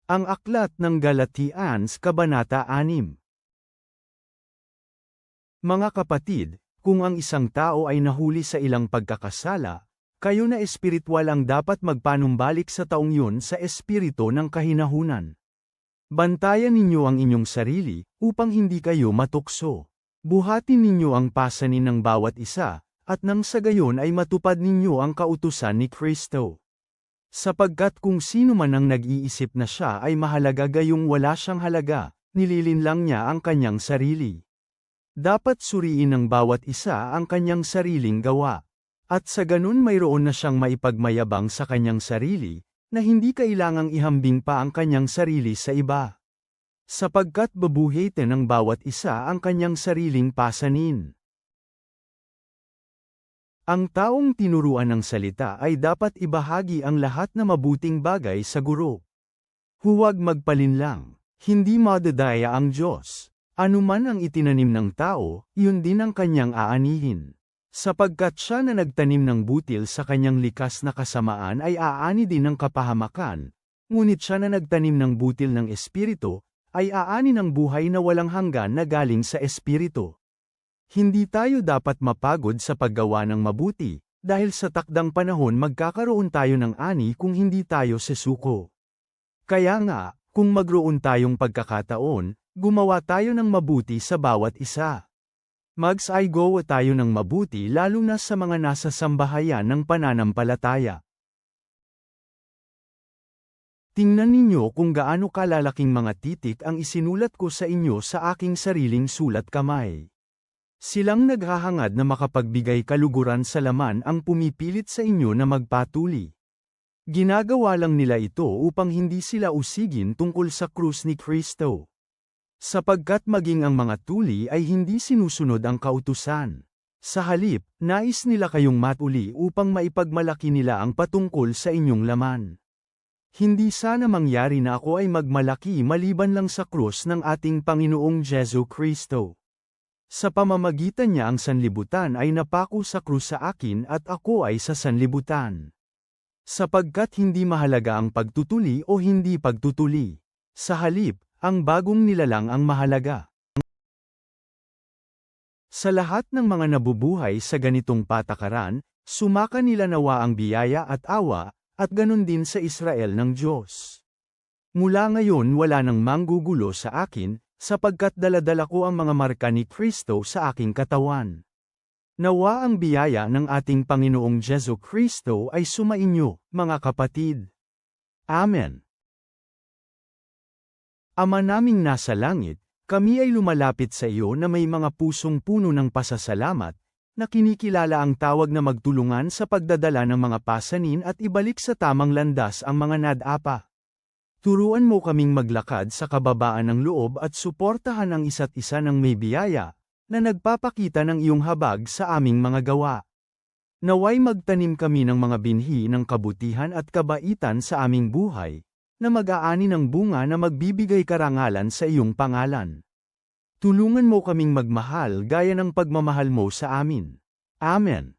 Ang Aklat ng Galatians Kabanata 6. Mga kapatid, kung ang isang tao ay nahuli sa ilang pagkakasala, kayo na espiritual ang dapat magpanumbalik sa taong yun sa espiritu ng kahinahunan. Bantayan ninyo ang inyong sarili, upang hindi kayo matukso. Buhatin ninyo ang pasanin ng bawat isa, at nang sa gayon ay matupad ninyo ang kautusan ni Kristo. Sapagkat kung sino man ang nag-iisip na siya ay mahalaga gayong wala siyang halaga, nililinlang niya ang kanyang sarili. Dapat suriin ng bawat isa ang kanyang sariling gawa. At sa ganun mayroon na siyang maipagmayabang sa kanyang sarili, na hindi kailangang ihambing pa ang kanyang sarili sa iba. Sapagkat babuhitin ng bawat isa ang kanyang sariling pasanin. Ang taong tinuruan ng salita ay dapat ibahagi ang lahat na mabuting bagay sa guro. Huwag magpalinlang, hindi madadaya ang Diyos. Anuman ang itinanim ng tao, yun din ang kanyang aanihin. Sapagkat siya na nagtanim ng butil sa kanyang likas na kasamaan ay aani din ng kapahamakan, ngunit siya na nagtanim ng butil ng espiritu, ay aani ng buhay na walang hanggan na galing sa espiritu. Hindi tayo dapat mapagod sa paggawa ng mabuti, dahil sa takdang panahon magkakaroon tayo ng ani kung hindi tayo sesuko. Kaya nga, kung magroon tayong pagkakataon, gumawa tayo ng mabuti sa bawat isa. Magsaygawa tayo ng mabuti lalo na sa mga nasa sambahayan ng pananampalataya. Tingnan ninyo kung gaano kalalaking mga titik ang isinulat ko sa inyo sa aking sariling sulat kamay. Silang naghahangad na makapagbigay kaluguran sa laman ang pumipilit sa inyo na magpatuli. Ginagawa lang nila ito upang hindi sila usigin tungkol sa krus ni Kristo. Sapagkat maging ang mga tuli ay hindi sinusunod ang kautusan. Sa halip, nais nila kayong matuli upang maipagmalaki nila ang patungkol sa inyong laman. Hindi sana mangyari na ako ay magmalaki maliban lang sa krus ng ating Panginoong Jesu Kristo. Sa pamamagitan niya ang sanlibutan ay napako sa krus sa akin at ako ay sa sanlibutan. Sapagkat hindi mahalaga ang pagtutuli o hindi pagtutuli. Sa halip, ang bagong nilalang ang mahalaga. Sa lahat ng mga nabubuhay sa ganitong patakaran, sumaka nila nawa ang biyaya at awa, at ganun din sa Israel ng Diyos. Mula ngayon wala nang manggugulo sa akin, sapagkat daladala ko ang mga marka ni Kristo sa aking katawan. Nawa ang biyaya ng ating Panginoong Jesu Kristo ay sumainyo, mga kapatid. Amen. Ama naming nasa langit, kami ay lumalapit sa iyo na may mga pusong puno ng pasasalamat, na kinikilala ang tawag na magtulungan sa pagdadala ng mga pasanin at ibalik sa tamang landas ang mga nadapa. Turuan mo kaming maglakad sa kababaan ng loob at suportahan ang isa't isa ng may biyaya, na nagpapakita ng iyong habag sa aming mga gawa. Naway magtanim kami ng mga binhi ng kabutihan at kabaitan sa aming buhay, na mag-aani ng bunga na magbibigay karangalan sa iyong pangalan. Tulungan mo kaming magmahal gaya ng pagmamahal mo sa amin. Amen.